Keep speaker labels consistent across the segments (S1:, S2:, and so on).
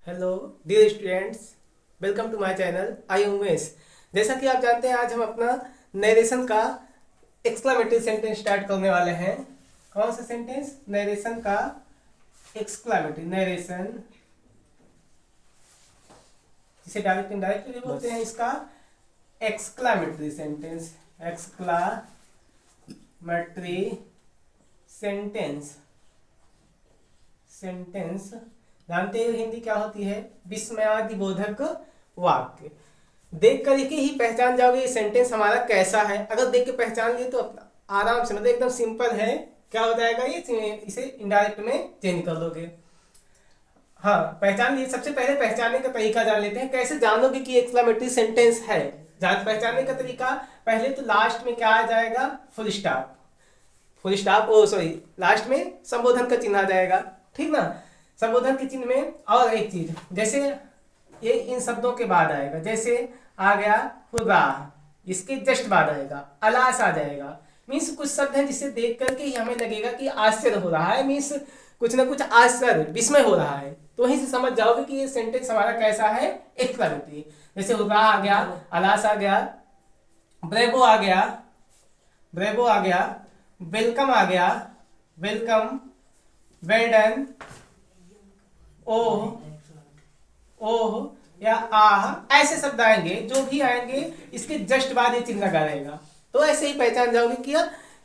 S1: Hello dear students, welcome to my channel. I am Umesh. जैसा कि आप जानते हैं, आज हम अपना नरेशन का एक्सक्लामेटरी सेंटेंस स्टार्ट करने वाले हैं। कौन सा सेंटेंस? नरेशन का एक्सक्लामेटरी। नरेशन, जिसे डायरेक्ट इनडायरेक्ट भी बोलते हैं, इसका exclamatory sentence. Exclamatory sentence. Sentence जानते हो हिंदी क्या होती है? विस्मयादिबोधक वाक्य। देख कर के ही पहचान जाओगे ये सेंटेंस हमारा कैसा है। अगर देख के पहचान लिए तो आराम से, मतलब एकदम सिंपल है। क्या हो जाएगा ये? इसे इनडायरेक्ट में चेंज कर दोगे। हाँ, पहचान लिए। सबसे पहले पहचानने का तरीका जान लेते हैं। कैसे जानोगे कि एक्सक्लामेटरी सेंटेंस है? जान पहचानने का तरीका, पहले तो लास्ट में क्या आ जाएगा? Full stop. फुल स्टॉप, ओ सॉरी, लास्ट में संबोधन का चिन्ह आ जाएगा, ठीक ना। संबोधन के चिन्ह में और एक चीज, जैसे ये इन शब्दों के बाद आएगा। जैसे आ गया हुर्रा, इसके जस्ट बाद आएगा अलास आ जाएगा। मीन्स कुछ शब्द हैं जिसे देख करके ही हमें लगेगा कि आश्चर्य हो रहा है। मीन्स कुछ ना कुछ आश्चर्य, विस्मय हो रहा है। तो वहीं से समझ जाओगे कि ये सेंटेंस हमारा कैसा है, एक्सक्लेमेटरी। जैसे हुर्रा आ गया, अलास आ गया, ब्रेवो आ गया, ब्रेवो आ गया, वेलकम आ गया, वेलकम, वेल डन, ओह, ओह या आह, ऐसे शब्द आएंगे। जो भी आएंगे इसके जस्ट बाद ये चिन्ह लगा रहेगा। तो ऐसे ही पहचान जाओगे कि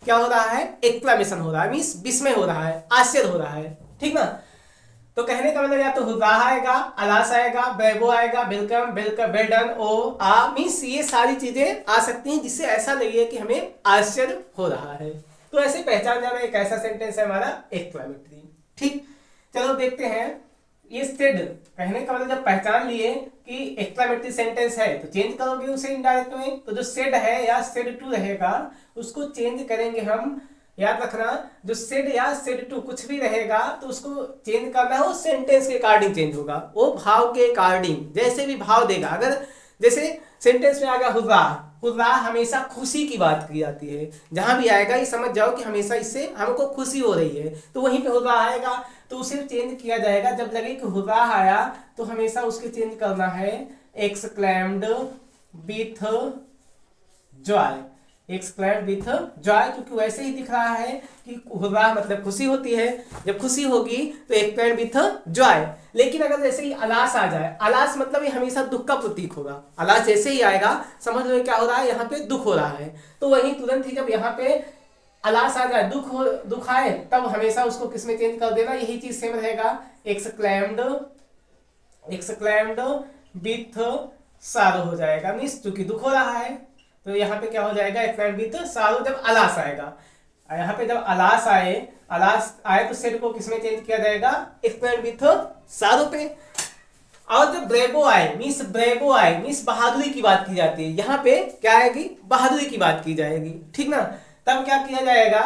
S1: क्या हो रहा है, एक्सक्लेमेशन हो रहा है, मीन्स विस्मय हो रहा है, आश्चर्य हो रहा है, ठीक ना। तो कहने का मतलब या तो हुर्रा आएगा, अलास आएगा, ब्रेवो आएगा, वेलकम, वेलकम, वेल डन, ओ, आ, मीन्स ये सारी चीजें आ सकती हैं जिससे ऐसा लगे कि हमें आश्चर्य हो रहा है। तो ऐसे पहचान जाना एक ऐसा सेंटेंस है हमारा एक्सक्लेमेटरी। ठीक, चलो देखते हैं। ये सेड कहने का मतलब, जब पहचान लिए कि एक्सक्लेमेटरी सेंटेंस है तो चेंज करोगे उसे इनडायरेक्ट में। तो जो सेड है या सेड टू रहेगा उसको चेंज करेंगे हम। याद रखना, जो सेड या सेड टू कुछ भी रहेगा तो उसको चेंज करना है, वो सेंटेंस के अकॉर्डिंग चेंज होगा, वो भाव के अकॉर्डिंग। जैसे भी भाव देगा, अगर जैसे सेंटेंस में आ गया हुर्रा, हुर्रा हमेशा खुशी की बात की जाती है। जहां भी आएगा ये समझ जाओ कि हमेशा इससे हमको खुशी हो रही है, तो वहीं पे हुर्रा आएगा तो उसे चेंज किया जाएगा। जब लगे कि हुर्रा आया तो हमेशा उसके चेंज करना है exclaimed with Joy. Exclaimed with Joy, क्योंकि वैसे ही दिख रहा है कि हुर्रा मतलब खुशी होती है। जब खुशी होगी तो एक्सक्लेम्ड विथ जॉय। लेकिन अगर जैसे ही अलास आ जाए, अलास मतलब ये हमेशा दुख का प्रतीक होगा। अलास जैसे ही आएगा समझ लो क्या हो रहा है, यहाँ पे दुख हो रहा है। तो वही तुरंत ही जब यहाँ पे अलास आ जाए, दुख आए, तब हमेशा उसको किसमें चेंज कर देना, यही चीज सेम रहेगा। एक्सक्लेम्ड, एक्सक्लेम्ड विथ सारो हो जाएगा। मीन्स चूंकि दुख हो रहा है तो यहाँ पे क्या हो जाएगा, एक्सक्लेम्ड विथ सारो जब अलास आएगा। यहाँ पे जब अलास आए, अलास आए तो सेड को किसमें चेंज किया जाएगा, एक्सक्लेम्ड विथ सारो पे। और जब ब्रेवो आए, मीन्स ब्रेवो आए मीन्स बहादुरी की बात की जाती है। यहाँ पे क्या आएगी, बहादुरी की बात की जाएगी, ठीक ना। तब क्या किया जाएगा,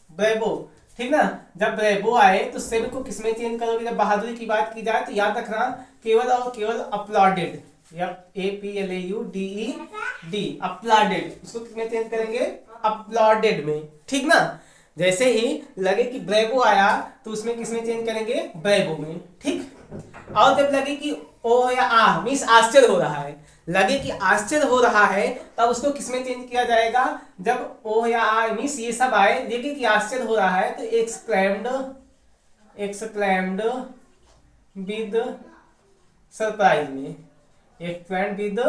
S1: ब्रेवो, ठीक ना। जब ब्रेवो आए तो सेड को किसमें चेंज करोगे, जब बहादुरी की बात की जाए तो याद रखना केवल और केवल अपलॉडेड, या APLAUDED, अपलॉडेड, उसको किसमें चेंज करेंगे, अपलॉडेड में, ठीक ना। जैसे ही लगे कि ब्रेवो आया तो उसमें किसमें चेंज करेंगे, ब्रेवो में, ठीक। और जब लगे कि ओ या आ मीन्स आश्चर्य हो रहा है, लगे कि आश्चर्य हो रहा है तब उसको किसमें चेंज किया जाएगा, जब ओ या आ मीन्स ये सब आए, लगे कि आश्चर्य हो रहा है तो एक्सक्लेम्ड, एक्सक्लेम्ड विद सरप्राइज में, एक्सक्लेम्ड विद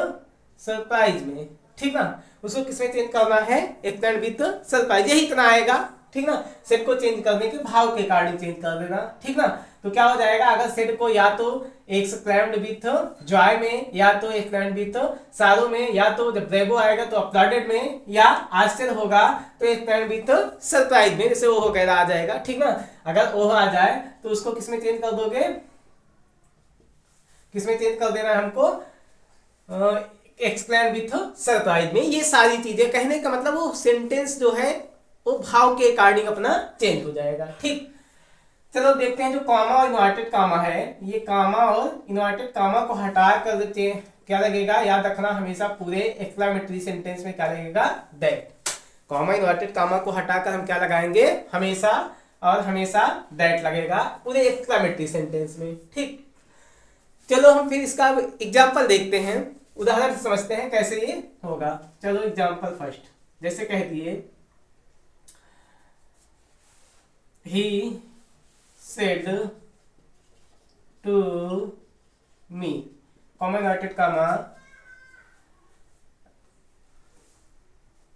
S1: सरप्राइज में, ठीक ना। उसको किसमें चेंज करना है, एक्सक्लेम्ड विद सरप्राइज, यही इतना आएगा, ठीक ना। सेट को चेंज करने के भाव के अकॉर्डिंग चेंज कर देना, ठीक ना। तो क्या हो जाएगा, अगर सेट को या तो एक्सक्लेम्ड विथ जॉय में, या तो एक्सक्लेम्ड विथ सारो में, या तो जब ब्रेवो आएगा तो अपलॉडेड में, या आश्चर्य होगा तो एक्सक्लेम्ड विथ सरप्राइज में, जैसे ओह वगैरह आ जाएगा, ठीक ना। अगर ओह आ जाए तो उसको किसमें चेंज कर दोगे, किसमें चेंज कर देना है हमको, एक्सप्लेन विथ सरप्राइज में। ये सारी चीजें कहने का मतलब वो सेंटेंस जो है वो भाव के अकॉर्डिंग अपना चेंज हो जाएगा, ठीक। चलो देखते हैं जो कामा और इन्वर्टेड कामा है, ये कामा और इन्वर्टेड कामा को हटा कर क्या लगेगा, याद रखना हमेशा पूरे एक्सक्लेमेटरी सेंटेंस में क्या लगेगा, दैट। कामा इन्वर्टेड कामा को हटाकर हम क्या लगाएंगे, हमेशा और हमेशा दैट लगेगा पूरे एक्सक्लेमेटरी सेंटेंस में। ठीक, चलो हम फिर इसका एग्जाम्पल देखते हैं, उदाहरण से समझते हैं कैसे ये होगा। चलो एग्जाम्पल फर्स्ट, जैसे कह दिए he said to me, comma inverted comma,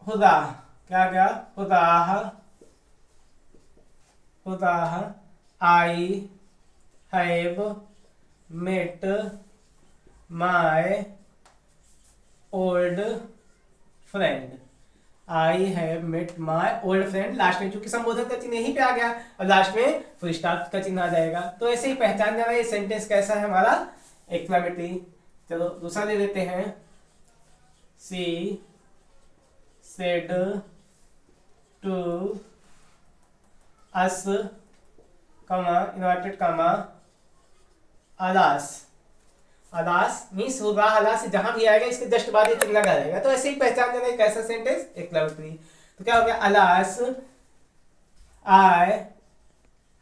S1: hurrah, क्या गया, hurrah, hurrah I have met my old friend, I have met my old friend, last में चूंकि संबोधन का चिन्ह यहीं पे आ गया और लास्ट में फुल स्टॉप का चिन्ह आ जाएगा। तो ऐसे ही पहचान जाना ये सेंटेंस कैसा है हमारा, एक्सक्लेमेटरी। चलो दूसरा ले लेते हैं, सी सेड टू अस, कमा इन्वर्टेड कमा, अलास, अलास मीन्स होगा, अलास से जहां भी आएगा इसके जस्ट बाद ये चिन्ह लगा रहेगा। तो ऐसे ही पहचान देना एक ऐसा सेंटेंस एक्सक्लेमेटरी। तो क्या हो गया, alas I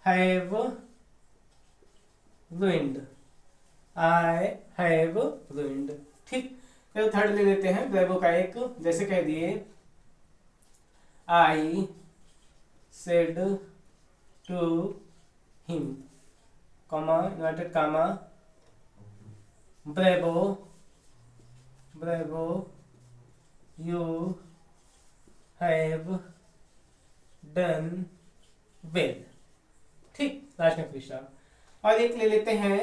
S1: have ruined, I have ruined. ठीक, तो थर्ड ले लेते हैं ब्रेवो का एक, जैसे कह दिए I said to him, comma inverted comma, bravo, bravo you have done well. ठीक, लास्ट में पूछा। और एक ले लेते हैं,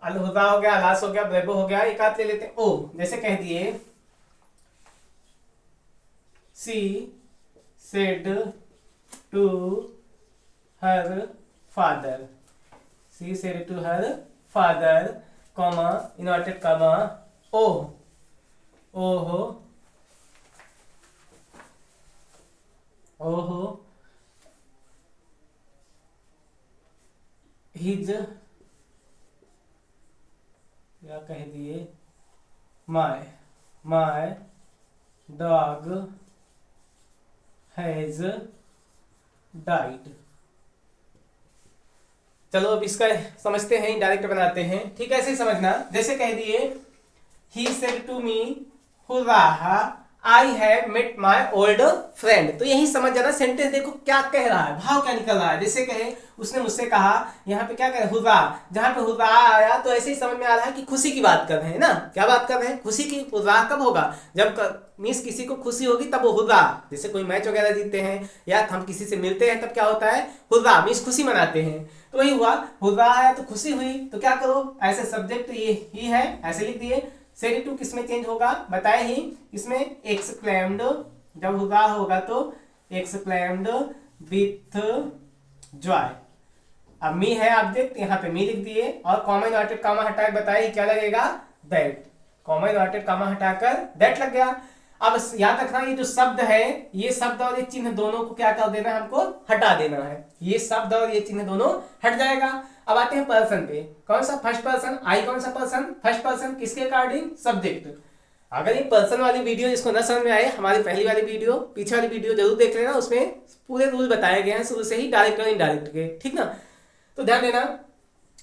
S1: अलहुदा हो गया, अलास हो गया, ब्रेवो हो गया, एक आध ले लेते हैं ओ, जैसे कह दिए she said to her father, she said to her father, comma inverted comma, oh, ओहो, ओहो हिज, क्या कह दिए, my, my dog has died. चलो अब इसका समझते हैं, इनडायरेक्ट बनाते हैं। ठीक है, ऐसे ही समझना, जैसे कह दिए he said to me hurrah I have met my old friend. तो यही समझ जाना सेंटेंस, देखो क्या कह रहा है, भाव क्या निकल रहा है। जैसे कहे उसने मुझसे कहा, यहाँ पे क्या कह रहे, हुर्रा, जहां पे हुर्रा आया तो ऐसे ही समझ में आ रहा है कि खुशी की बात कर रहे हैं ना। क्या बात कर रहे हैं, खुशी की। हुर्रा कब होगा, जब मीन्स किसी को खुशी होगी तब वो हुर्रा, जैसे कोई मैच वगैरह जीतते हैं या हम किसी से मिलते हैं तब क्या होता है, हुर्रा मीन्स खुशी मनाते हैं। तो वही हुआ, हुर्रा आया तो खुशी हुई, तो क्या करो, ऐसे सब्जेक्ट ये ही है, ऐसे लिख दिए। सेड टू किसमें चेंज होगा, बताए ही, इसमें एक्सक्लेम्ड, जब हुआ होगा तो एक्सक्लेम्ड विथ जॉय। अब मी है ऑब्जेक्ट, यहाँ पे मी लिख दिए और कॉमा इन्वर्टेड कॉमा हटा के बताए क्या लगेगा, दैट, कॉमा इन्वर्टेड कॉमा हटाकर दैट लग गया। अब याद रखना ये जो शब्द है, ये शब्द और ये चिन्ह दोनों को क्या कर देना है, हमको हटा देना है। ये शब्द और ये चिन्ह दोनों हट जाएगा। अब आते हैं पर्सन पे, कौन सा, फर्स्ट पर्सन, आई कौन सा पर्सन, फर्स्ट पर्सन, किसके अकॉर्डिंग, सब्जेक्ट। अगर ये पर्सन वाली वीडियो जिसको न समझ में आए, हमारी पहली वाली वीडियो, पीछे वाली वीडियो जरूर देख लेना, उसमें पूरे रूल बताए गए हैं शुरू से ही, डायरेक्ट और इनडायरेक्ट के। ठीक ना, तो ध्यान देना,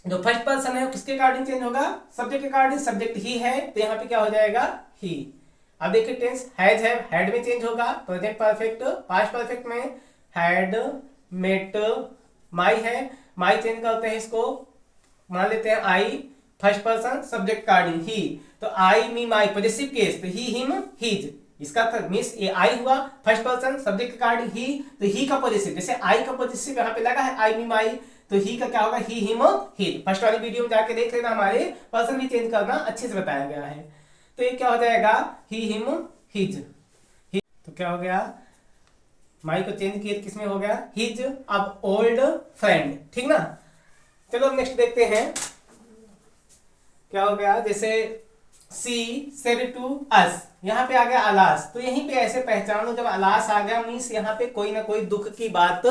S1: जो फर्स्ट पर्सन है वो किसके अकॉर्डिंग चेंज होगा, सब्जेक्ट के अकॉर्डिंग। सब्जेक्ट ही है तो यहाँ पे क्या हो जाएगा, ही। अब देखिए टेंस, हैज हैव हैड में चेंज होगा, प्रेजेंट परफेक्ट, पास्ट परफेक्ट में हैड मेट माई है, माई चेंज करते हैं इसको, मान लेते हैं आई, फर्स्ट पर्सन सब्जेक्ट अकॉर्डिंग ही, तो आई मी माई पॉजिटिव केस, तो ही हिम हिज, इसका मीन्स ये आई हुआ फर्स्ट पर्सन सब्जेक्ट अकॉर्डिंग ही, तो ही का पॉजिटिव, जैसे आई का पॉजिटिव यहाँ पे लगा है आई मी माई, तो ही का क्या होगा, ही हिम हिज। फर्स्ट वाली वीडियो में जाके देख लेना, हमारे पर्सन भी चेंज करना अच्छे से बताया गया है। तो ये क्या हो जाएगा, ही हिम हिज। तो क्या हो गया, माई को चेंज किए किसमें हो गया, हिज। अब ओल्ड फ्रेंड, ठीक ना। चलो अब नेक्स्ट देखते हैं क्या हो गया, जैसे सी सेड टू अस, यहाँ पे आ गया अलास, तो यहीं पे ऐसे पहचान लो, जब अलास आ गया मीन्स यहाँ पे कोई ना कोई दुख की बात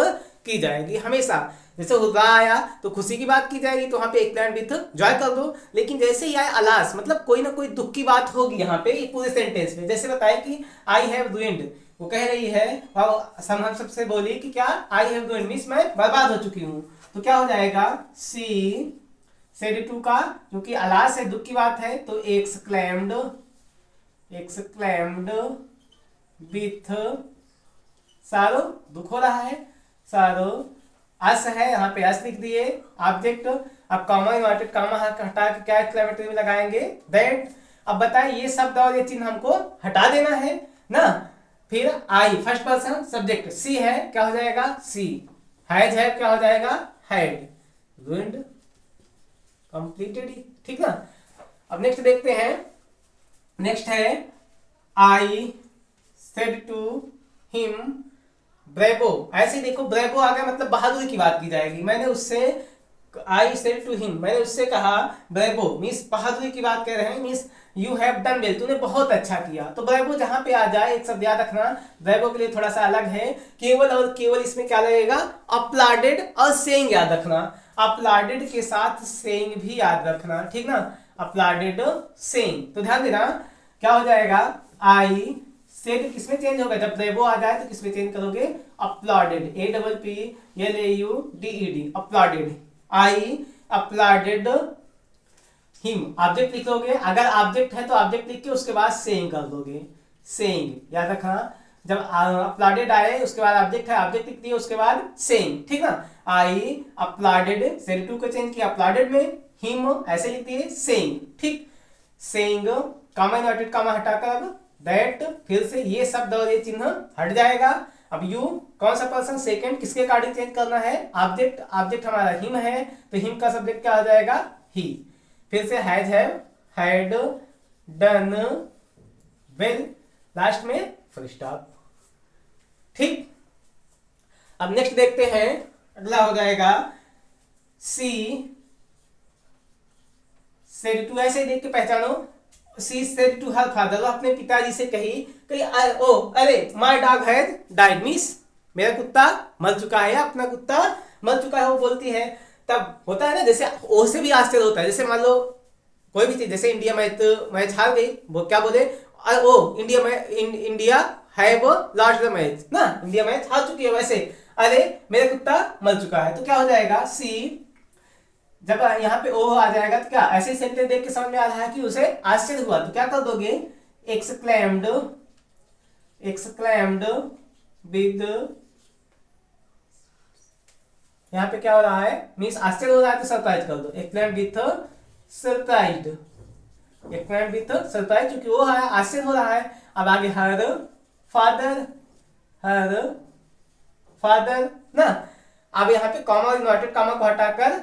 S1: की जाएगी हमेशा। जैसे हुर्रा आया तो खुशी की बात की जाएगी, तो वहां पे एक्सक्लेम्ड विथ जॉय कर दो। लेकिन जैसे ही आया अलास, मतलब कोई ना कोई दुख की बात होगी यहाँ पे पूरे सेंटेंस में। जैसे बताए कि आई हैव रुइंड, वो कह रही है, हम सबसे बोली कि क्या आई हैव रूइंड मींस मैं बर्बाद हो चुकी हूँ। तो क्या हो जाएगा, सी सेड टू का, क्योंकि अलास है, दुख की बात है, तो एक्सक्लेम्ड विथ सारो, दुख हो रहा है, सारो। अस है, यहाँ पे अस लिख दिए ऑब्जेक्ट। अब कॉमा इन्वर्टेड कॉमा हटा के क्या एक्सक्लेमेटरी में लगाएंगे, दैट। अब बताएं ये शब्द और ये चिन्ह हमको हटा देना है ना। फिर आई फर्स्ट पर्सन सब्जेक्ट, सी है क्या हो जाएगा, सी। हैज है क्या हो जाएगा, हैड। रूइंड, कंप्लीटेड, ठीक ना। अब नेक्स्ट देखते हैं, नेक्स्ट है I said to him bravo. ऐसे देखो ब्रेवो आ गया मतलब बहादुरी की बात की जाएगी। मैंने उससे, आई सेड टू हिम, मैंने उससे कहा, ब्रेवो मीन्स बहादुरी की बात कर रहे हैं, means you have done well, तूने बहुत अच्छा किया। तो ब्रेवो जहां पे आ जाए एक शब्द याद रखना, ब्रेवो के लिए थोड़ा सा अलग है, केवल और केवल इसमें क्या लगेगा, अपलाडेड और सेइंग याद रखना। अपलाडेड के साथ सेइंग भी याद रखना, ठीक ना, अपलाडेड सेइंग। तो ध्यान देना क्या हो जाएगा, आई सेड किसमें चेंज होगा, जब ब्रेवो आ जाए तो किसमें चेंज करोगे, अपलॉडेड, APPLAUDED, अपलॉडेड। आई अपलॉडेड हिम, ऑब्जेक्ट लिख दोगे, अगर ऑब्जेक्ट है तो ऑब्जेक्ट लिख के उसके बाद सेइंग कर दोगे, सेइंग याद रखना। जब अपलॉडेड आए उसके बाद ऑब्जेक्ट है, ऑब्जेक्ट लिख दिए उसके बाद सेइंग, ठीक ना। आई अपलॉडेड, सेड टू को चेंज किया अपलॉडेड में, हिम ऐसे लिख दिए सेइंग, ठीक। सेइंग कॉमा इन्वर्टेड कॉमा हटाकर अब दैट, फिर से ये शब्द और ये चिन्ह हट जाएगा। अब यू कौन सा पर्सन, सेकंड, किसके अकॉर्डिंग चेंज करना है, ऑब्जेक्ट, ऑब्जेक्ट हमारा हिम है, तो हिम का सब्जेक्ट क्या हो जाएगा, ही। फिर से has have, had, done, well, last में फुल स्टॉप, ठीक। अब नेक्स्ट देखते हैं, अगला हो जाएगा सी सेड टू। ऐसे देख के पहचानो, she said to her father, अपने पिताजी से कही ओ अरे my dog has died, means मेरा कुत्ता मर चुका है, अपना कुत्ता मर चुका है, वो बोलती है। तब होता है ना, जैसे ओ से भी आश्चर्य होता है, जैसे मान लो कोई भी चीज, जैसे इंडिया मैच हार गई, वो क्या बोले, oh India have lost the match ना, इंडिया मैच हार चुकी है, वैसे अरे मेरा कुत्ता मर चुका है। तो क्या हो जाएगा, सी जब यहाँ पे ओ आ जाएगा तो क्या, ऐसे सेंटेंस देख के समझ में आ रहा है कि उसे आश्चर्य हुआ, तो क्या कर दोगे, एक्सक्लेम्ड विद, यहाँ पे क्या हो रहा है, मीन्स आश्चर्य हो रहा है तो सरप्राइज कर दो, exclaimed with surprised, exclaimed with surprise, क्योंकि वो है आश्चर्य हो रहा है। अब आगे हर फादर ना। अब यहाँ पे कॉमा इन्वर्टेड कॉमा को हटाकर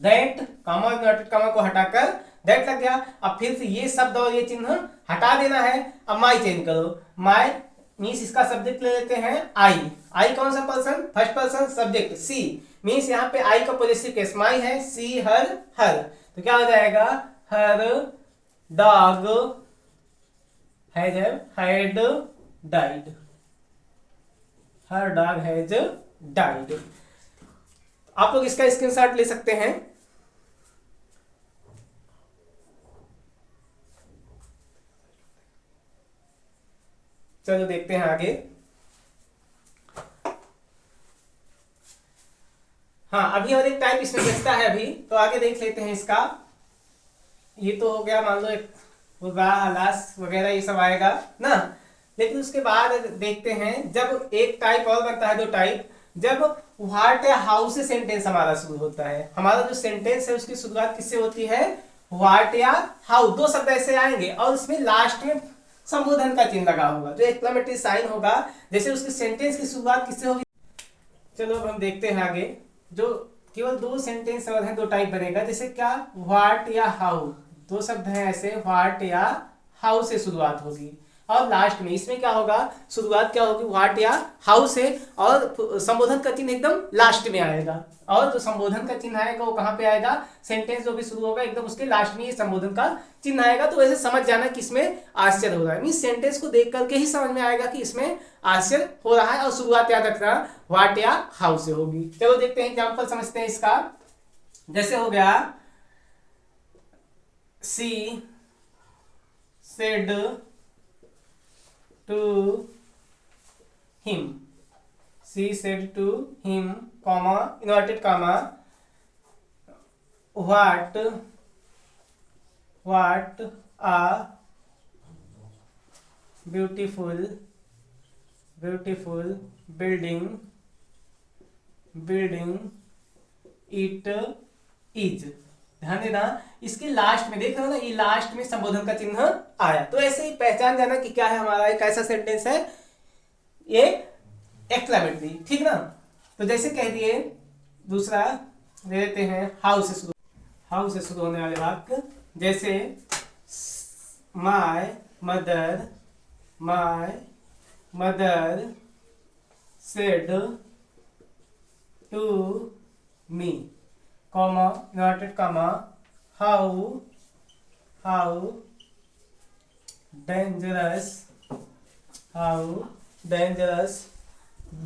S1: दैट, कॉमा इन्वर्टेड कॉमा को हटाकर दैट लग गया। अब फिर से ये शब्द और ये चिन्ह हटा देना है। अब माई चेंज करो, माई मीन्स इसका सब्जेक्ट ले लेते हैं आई, आई कौन सा person, first person subject, see means यहाँ पे आई का पॉजिटिव केस माई है, सी हर, तो क्या हो जाएगा, her dog had died, her dog has died. आप लोग इसका स्क्रीनशॉट ले सकते हैं। चलो देखते हैं आगे। हाँ, अभी और एक टाइप इसमें बचता है अभी, तो आगे देख लेते हैं इसका। ये तो हो गया, मान लो एक लाश वगैरह ये सब आएगा ना, लेकिन उसके बाद देखते हैं जब एक टाइप और बनता है, दो टाइप, जब व्हाट या हाउ से सेंटेंस हमारा शुरू होता है। हमारा जो सेंटेंस है उसकी शुरुआत किससे होती है, व्हाट या हाउ, दो शब्द ऐसे आएंगे और उसमें लास्ट में संबोधन का चिन्ह लगा होगा, जो एक्सक्लेमेटरी साइन होगा, जैसे उसकी सेंटेंस की शुरुआत किससे होगी। चलो अब हम देखते हैं आगे, जो केवल दो सेंटेंस और हैं, दो टाइप बनेगा, जैसे क्या, व्हाट या हाउ, दो शब्द हैं ऐसे, व्हाट या हाउ से शुरुआत होगी, और लास्ट में इसमें क्या होगा, शुरुआत क्या होगी, व्हाट या हाउ से, और संबोधन का चिन्ह एकदम लास्ट में आएगा। और जो संबोधन का चिन्ह आएगा वो कहाँ पे आएगा, सेंटेंस जो भी शुरू होगा एकदम उसके लास्ट में ये संबोधन का चिन्ह आएगा। तो वैसे समझ जाना कि इसमें आश्चर्य हो रहा है, मीन्स सेंटेंस को देख करके ही समझ में आएगा कि इसमें आश्चर्य हो रहा है, और शुरुआत याद रखना व्हाट या हाउ से होगी। चलो देखते हैं, एग्जाम्पल समझते हैं इसका। जैसे हो गया, she said to him. She said to him, comma, inverted comma, what a beautiful building it is. ध्यान देना, इसके लास्ट में देख रहे हो ना, ये लास्ट में संबोधन का चिन्ह आया। तो ऐसे ही पहचान जाना कि क्या है हमारा, एक ऐसा सेंटेंस है ये एक्सक्लेमेटरी, ठीक ना। तो जैसे कह दिए, दूसरा ले लेते हैं हाउ से शुरू होने वाले वाक्य, जैसे my mother said to me, comma, inverted comma, how dangerous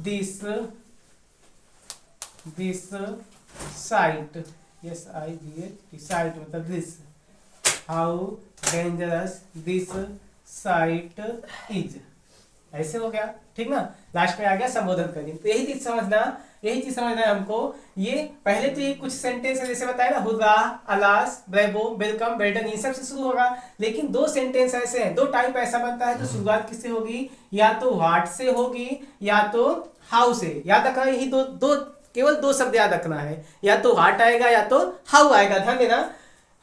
S1: this site, yes I G site मतलब this, how dangerous this site is, ऐसे हो गया, ठीक ना। लास्ट में आ गया संबोधन करनी। तो यही चीज समझना है हमको। ये पहले तो ये कुछ सेंटेंस है, जैसे बताया ना, hurrah, alas, bravo, welcome, well done, इन सब से शुरू होगा। लेकिन दो सेंटेंस ऐसे हैं, दो टाइप ऐसा बनता है, तो शुरुआत किससे होगी, या तो व्हाट से होगी या तो हाउ से। याद रखना, यही दो केवल दो शब्द याद रखना है, या तो व्हाट आएगा या तो हाउ आएगा। ध्यान देना।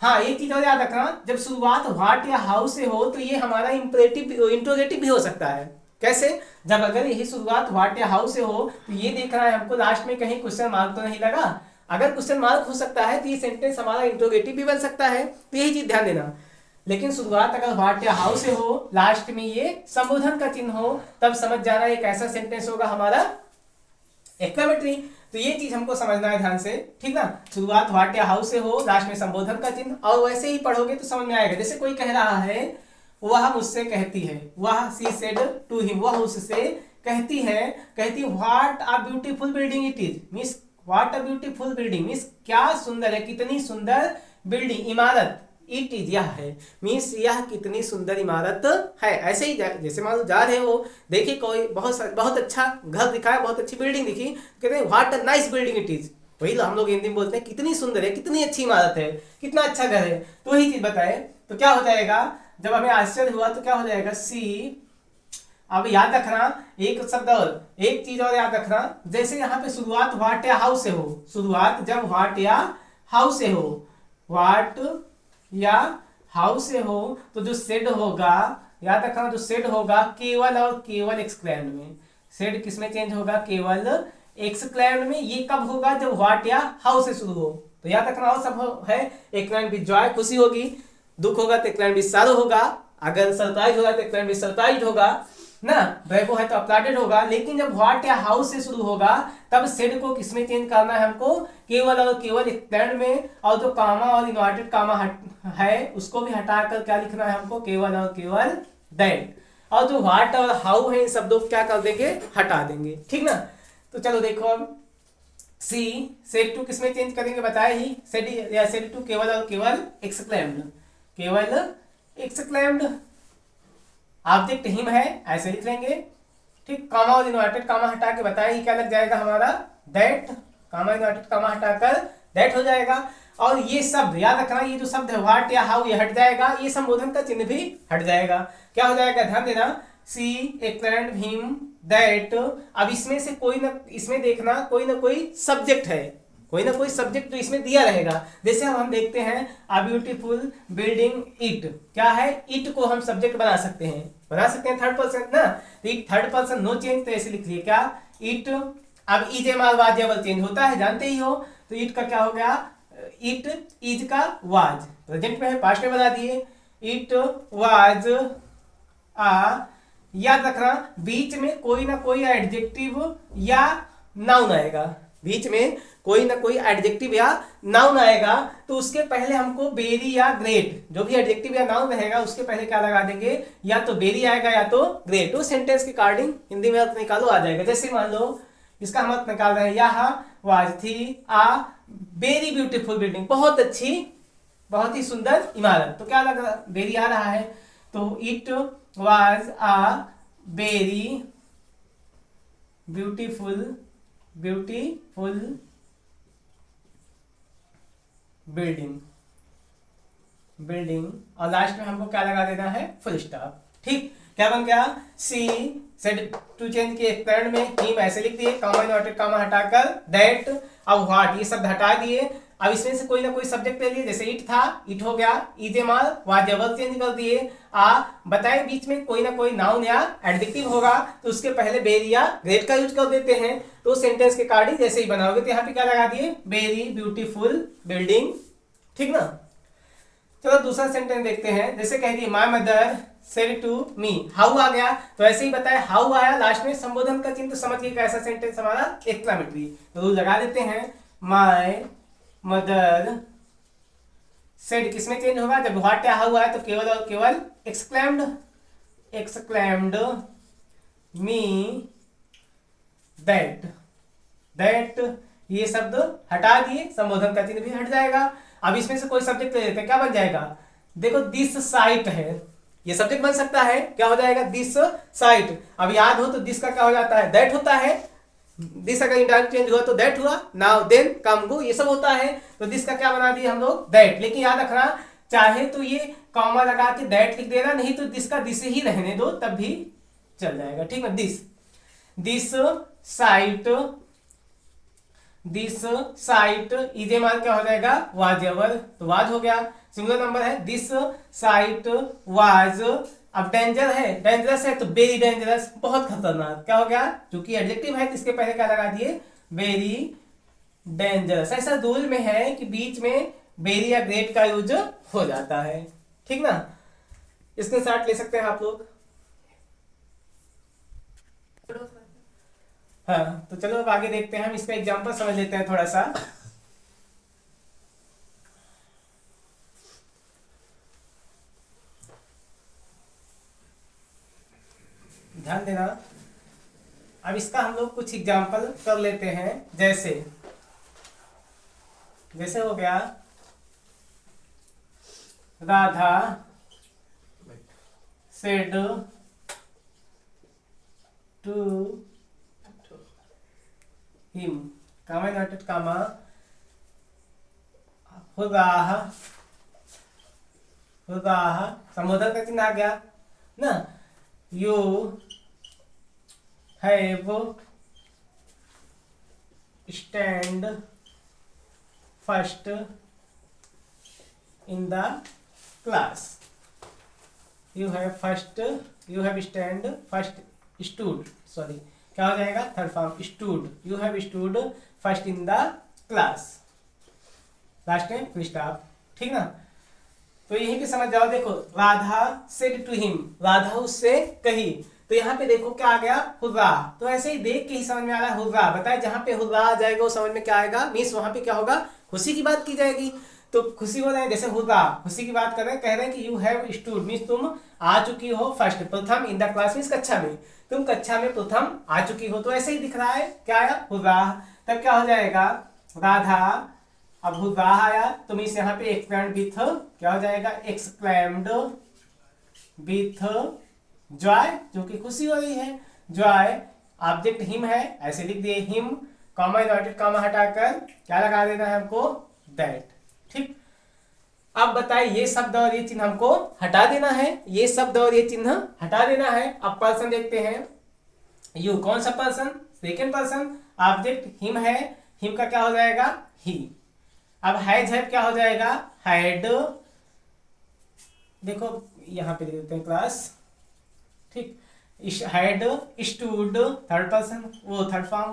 S1: हाँ, एक चीज और याद रखना, जब शुरुआत व्हाट या हाउ से हो तो ये हमारा इंट्रोगेटिव भी हो सकता है। कैसे, जब अगर यही शुरुआत व्हाट या हाउ से हो तो ये देखना है हमको लास्ट में कहीं क्वेश्चन मार्क तो नहीं लगा। अगर क्वेश्चन मार्क हो सकता है तो ये सेंटेंस हमारा इंट्रोगेटिव भी बन सकता है, तो यही चीज ध्यान देना। लेकिन शुरुआत अगर व्हाट या हाउ से हो, लास्ट में ये संबोधन का चिन्ह हो, तब समझ जाना एक ऐसा सेंटेंस होगा हमारा एक्सक्लेमेटरी। तो ये चीज हमको समझना है ध्यान से, ठीक ना। शुरुआत व्हाट या हाउ से हो, लास्ट में संबोधन का चिन्ह, और वैसे ही पढ़ोगे तो समझ में आएगा। जैसे कोई कह रहा है, वह मुझसे कहती है, वह सी सेड टू हिम, वह उससे कहती है what a beautiful building it is, means what a beautiful building means क्या सुंदर है, कितनी सुंदर बिल्डिंग, इमारत, इट इज यह है, मीन्स यह कितनी सुंदर इमारत है। ऐसे ही जैसे मान लो जा रहे हो, देखिए कोई बहुत अच्छा घर दिखा है, बहुत अच्छी बिल्डिंग दिखी, कहते हैं what a nice building it is. वही हम लोग हिंदी में बोलते हैं कितनी सुंदर है, कितनी अच्छी इमारत है, कितना अच्छा घर है। तो वही चीज बताए तो क्या हो जाएगा, जब हमें आश्चर्य हुआ तो क्या हो जाएगा, सी। अब याद रखना एक शब्द और, एक चीज और याद रखना, जैसे यहाँ पे शुरुआत व्हाट या हाउ से हो, शुरुआत जब व्हाट या हाउ से हो, व्हाट या हाउ से हो, तो जो सेड होगा, याद रखना, जो सेड होगा केवल और केवल एक्सक्लेम्ड में। सेड किस में चेंज होगा, केवल एक्सक्लेम्ड में। ये कब होगा, जब व्हाट या हाउ से शुरू हो। तो याद रखना, और सब है, एक्सक्लेम्ड विद जॉय, खुशी होगी, दुख होगा तो एक्सक्लेम्ड विद सैरो होगा, अगर सरप्राइज होगा तो एक्सक्लेम्ड विद सरप्राइज होगा ना, ब्रेवो है तो अपलाडेड होगा। लेकिन जब व्हाट या हाउ से शुरू होगा, तब सेड को किसमें चेंज करना है हमको, केवल और केवल एक्सक्लेम्ड में। और जो कामा और इन्वर्टेड कामा है उसको भी हटाकर क्या लिखना है हमको, केवल और केवल दैट। और जो व्हाट और हाउ है इन शब्दों को क्या कर देंगे, हटा देंगे, ठीक ना। तो चलो देखो, अब सी सेड टू किसमें चेंज करेंगे बताए ही, सेड टू केवल और केवल एक्सक्लेम्ड, केवल एक्सक्लेम्ड। ऑब्जेक्ट हिम है, ऐसे लिख लेंगे, ठीक। कामा और इन्वर्टेड कामा हटा के बताया ही क्या लग जाएगा हमारा, दैट। कामा इन्वर्टेड कामा हटाकर दैट हो जाएगा। और ये शब्द याद रखना, ये जो शब्द है व्हाट या हाउ, ये हट जाएगा, ये संबोधन का चिन्ह भी हट जाएगा। क्या हो जाएगा, ध्यान देना, सी एक्सक्लेम्ड हिम दैट। अब इसमें से इसमें देखना कोई ना कोई सब्जेक्ट है, कोई ना कोई सब्जेक्ट तो इसमें दिया रहेगा। जैसे हम देखते हैं अ ब्यूटीफुल बिल्डिंग इट, क्या है, इट को हम सब्जेक्ट बना सकते हैं थर्ड पर्सन ना। तो it third person no change, तो ऐसे लिख लिए क्या, इट। अब इज एम आर वाज एवल चेंज होता है, जानते ही हो। तो इट का क्या हो गया, इट इज का वाज, प्रेजेंट में है, पास्ट में बना दिए, इट वाज आ। याद रखना, बीच में कोई ना कोई एडजेक्टिव या नाउन आएगा, बीच में कोई ना कोई एडजेक्टिव या नाउन आएगा, तो उसके पहले हमको वेरी या ग्रेट, जो भी एडजेक्टिव या नाउन रहेगा उसके पहले क्या लगा देंगे, या तो वेरी आएगा या तो ग्रेट। तो सेंटेंस के अकॉर्डिंग हिंदी में अर्थ निकालो, आ जाएगा। जैसे मान लो इसका हम अर्थ निकाल रहे हैं, यह वाज थी आ वेरी ब्यूटीफुल बिल्डिंग, बहुत अच्छी, बहुत ही सुंदर इमारत। तो क्या लग रहा, वेरी आ रहा है, तो it was a very beautiful building और लास्ट में हमको क्या लगा देना है, फुल स्टॉप। ठीक, क्या बन गया, सी सेड टू चेंज के एक में हिम ऐसे लिख दिए, कॉमा इनवर्टेड कॉमा हटाकर दैट, अब व्हाट ये शब्द हटा दिए। अब इसमें से कोई ना कोई सब्जेक्ट ले लिए, जैसे इट था, इट हो गया, इजे माल वाजेबल चेंज कर दिए। बताए बीच में कोई ना कोई नाउन या एडजेक्टिव होगा तो उसके पहले वेरी या ग्रेट का यूज कर देते हैं, तो सेंटेंस के कार्ड जैसे ही बनाओगे। तो यहाँ पे क्या लगा दिए, वेरी ब्यूटीफुल बिल्डिंग। ठीक ना, चलो दूसरा सेंटेंस देखते हैं। जैसे कह दिए my mother said to me, how आ गया, तो ऐसे ही बताया हाउ आया, लास्ट में संबोधन का चिन्ह, तो समझ गए कैसा सेंटेंस हमारा, एक्सक्लेमेटरी। तो रूल लगा देते हैं, माय मदर सेड किसमें चेंज होगा, जब व्हाट या हाउ आया तो केवल और केवल एक्सक्लेम्ड मी दैट ये शब्द हटा दिए, संबोधन का चिन्ह भी हट जाएगा। अब इसमें से कोई सब्जेक्ट ले लेते हैं, क्या बन जाएगा, देखो दिस साइट है, ये सब्जेक्ट बन सकता है, क्या हो जाएगा, दिस साइट। अब याद हो तो दिस का क्या हो जाता है, दैट होता है। दिस अगर इंडायरेक्ट चेंज हुआ तो दैट हुआ, नाउ देन कम गो ये सब होता है। तो दिस का क्या बना दिए हम लोग, दैट। लेकिन याद रखना, चाहे तो ये कॉमा लगा के दैट लिख देना, नहीं तो दिस का दिस ही रहने दो तब भी चल जाएगा। ठीक है, दिस साइट इजे माल क्या हो जाएगा, वाजेवर, तो वाज हो गया। सिंगुलर नंबर है, दिस साइट वाज। अब डेंजर है, डेंजरस है तो वेरी डेंजरस, बहुत खतरनाक, क्या हो गया, क्योंकि एडजेक्टिव है तो इसके पहले क्या लगा दिए, वेरी डेंजरस। ऐसा रूल में है कि बीच में वेरी या ग्रेट का यूज हो जाता है। ठीक ना, इसके साथ ले सकते हैं आप लोग। हाँ, तो चलो अब आगे देखते हैं, हम इसका एग्जांपल समझ लेते हैं थोड़ा सा। ध्यान देना, अब इसका हम लोग कुछ एग्जांपल कर लेते हैं। जैसे हो गया, Radha said to him, comma noted comma, hurrah, संबोधन का चिन्ह आ गया ना, you have stand first in the class, you have stand first stood, sorry क्या हो जाएगा, third form stood, you have stood first in the class, last में फुल स्टॉप। ठीक ना, तो यहीं पे समझ जाओ। देखो, Radha said to him, Radha उससे कही, तो यहाँ पे देखो क्या आ गया, हुर्रा। तो ऐसे ही देख के ही समझ में आ रहा है हुर्रा। बताए जहां पे हुर्रा आ जाएगा वो समझ में क्या आएगा, मीन्स वहां पे क्या होगा, खुशी की बात की जाएगी। तो खुशी हो रहा है, जैसे हुर्रा, खुशी की बात कर रहे हैं, कह रहे हैं कि यू हैव स्टूड मीन्स तुम आ चुकी हो फर्स्ट, प्रथम इन द क्लास मीन्स कक्षा में, तुम कक्षा में प्रथम आ चुकी हो। तो ऐसे ही दिख रहा है, क्या आया, हुर्रा। तब क्या हो जाएगा, राधा, अब हुर्रा आया तो मीन्स यहाँ पे एक्सक्लेम्ड विथ, क्या हो जाएगा, एक्सक्लेम्ड विथ जॉय, जो कि खुशी हो रही है, जॉय। ऑब्जेक्ट हिम है, ऐसे लिख दिए हिम, कॉमा इनवर्टेड कॉमा हटाकर क्या लगा देना है हमको, दैट। ठीक, अब बताइए ये शब्द और ये चिन्ह हमको हटा देना है, ये शब्द और ये चिन्ह हटा देना है। अब पर्सन देखते हैं, यू कौन सा person, second person, object him है, हिम का क्या हो जाएगा, ही। अब हैज है क्या हो जाएगा, हैड, देखो यहाँ पे दे देते हैं क्लास। ठीक, हैड स्टूड, थर्ड पर्सन, वो थर्ड फॉर्म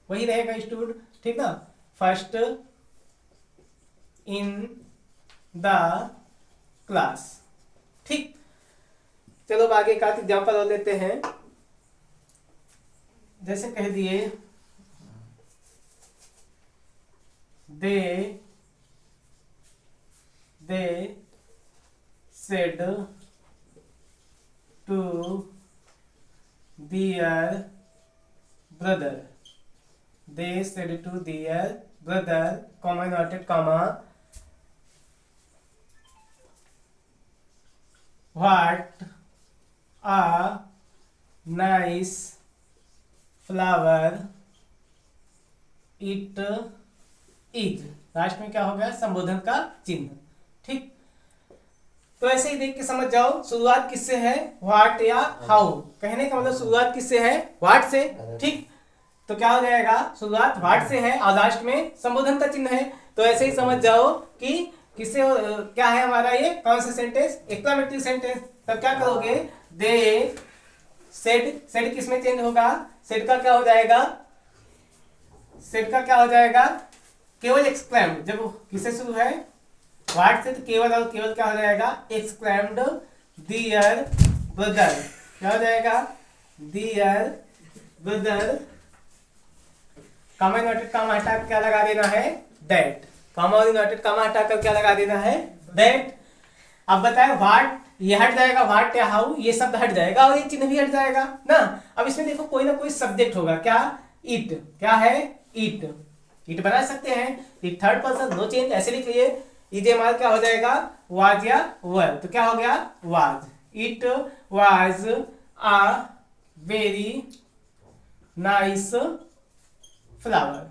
S1: वही रहेगा, स्टूड। ठीक ना, फर्स्ट इन द क्लास। ठीक, चलो अब आगे का एग्जाम्पल और लेते हैं। जैसे कह दिए, they said to their brother, they said to their brother, comma inverted comma, what a nice flower it is. Last में क्या हो गया, संबोधन का चिन्ह। ठीक, तो ऐसे ही देख के समझ जाओ शुरुआत किससे है, व्हाट या हाउ। कहने का मतलब शुरुआत किससे है, व्हाट से। ठीक, तो क्या हो जाएगा, शुरुआत व्हाट से है और लास्ट में संबोधन का चिन्ह है। तो ऐसे ही समझ जाओ कि किससे क्या है हमारा ये कौन सा सेंटेंस, एक्क्लेमेटरी सेंटेंस। तब क्या करोगे, दे सेड, सेड किस में चेंज होगा, सेड का क्या हो जाएगा, सेड का क्या हो जाएगा, केवल एक्सक्लेम्ड। जब किससे शुरू है, व्हाट से, तो केवल और केवल क्या हो जाएगा, एक्सक्लेम्ड डियर ब्रदर। क्या हो जाएगा, dear brother. Comma inverted comma हटा क्या लगा देना है, दैट। कॉमा और इन्वर्टेड कॉमा हटा कर क्या लगा देना है, दैट। अब बताए व्हाट, ये हट जाएगा, व्हाट या हाउ ये शब्द हट जाएगा और ये चिन्ह भी हट जाएगा ना। अब इसमें देखो कोई ना कोई सब्जेक्ट होगा, क्या, इट। क्या है, इट। इट बना सकते हैं, it third person, no change, ऐसे लिखिए। इजे हमारा क्या हो जाएगा, वाज या वर। तो क्या हो गया, was. It was a very nice flower.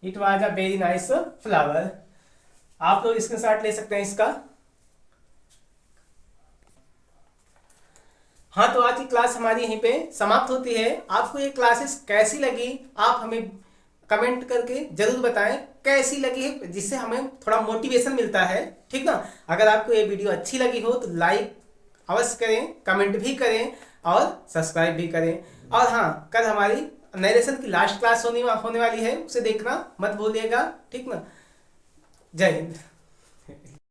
S1: It was a very nice flower. आप लोग स्क्रीनशॉट ले सकते हैं इसका। हाँ, तो आज की क्लास हमारी यहीं पे समाप्त होती है। आपको ये क्लासेस कैसी लगी आप हमें कमेंट करके जरूर बताएं कैसी लगी है, जिससे हमें थोड़ा मोटिवेशन मिलता है। ठीक ना, अगर आपको ये वीडियो अच्छी लगी हो तो लाइक अवश्य करें, कमेंट भी करें और सब्सक्राइब भी करें। और हाँ, कल हमारी नरेशन की लास्ट क्लास होने वाली है, उसे देखना मत भूलिएगा। ठीक ना, जय हिंद।